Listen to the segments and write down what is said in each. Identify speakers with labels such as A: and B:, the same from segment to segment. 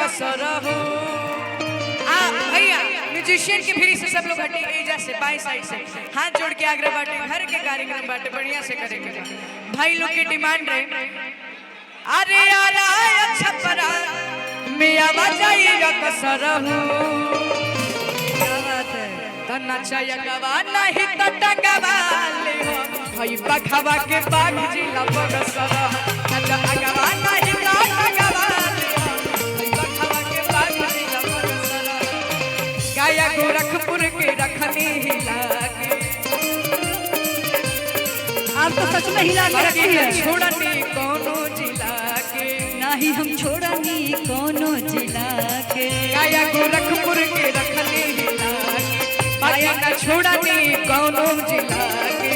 A: कसर हो। भैया म्यूजिशियन के फिर से सब लोग हटे एजा से बाई साइड से हाथ जोड़ के आग्रह बाटे घर के कार्यक्रम बाटे बढ़िया से करेंगे भाई लोग की डिमांड रहे। अरे यार अच्छा परा मैं आवाज आई कसर हो तना चाया गवा नहीं तो टंगवा ले हो भाई पखवा के बाग जिला बगसर तना गवा नहीं तो टंगवा ले हो भाई पखवा के बाग जिला बगसर गाया गोरखपुर के रखनी हिला के
B: आप तो सच में हिला के रखे हैं।
A: छोड़नी कोनो जिला के
B: नहीं हम छोड़नी कोनो जिला के
A: गाया गोरखपुर के रखनी हिला के माया न छोड़नी कोनो जिला के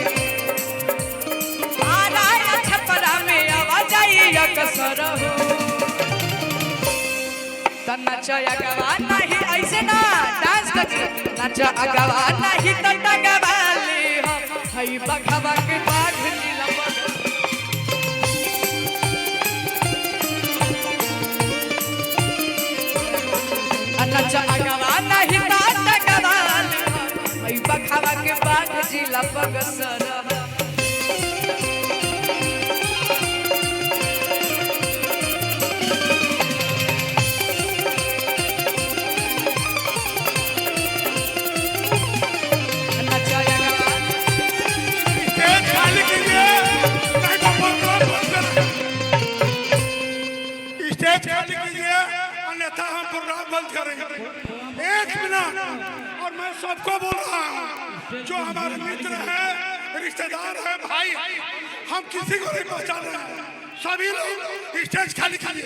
A: आरा छपरा में आवाज आई कसर हो तना चया गवा नहीं ऐसे ना डांस करके नाचा अगवा नहीं तो टगवा ले हो हई बखवा के बाग जिला नाचा अगवा नहीं तो टगवा ले हई बखवा के बाग जिला बगसर
C: अन्यथा हम प्रोग्राम बंद करेंगे। 1 मिनट और मैं सबको बोल रहा हूँ जो हमारे मित्र हैं रिश्तेदार हैं भाई हम किसी को नहीं पहचान रहे हैं सभी लोग स्टेज खाली कीजिए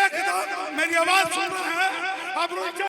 C: एकदम मेरी आवाज सुन रहे हैं अब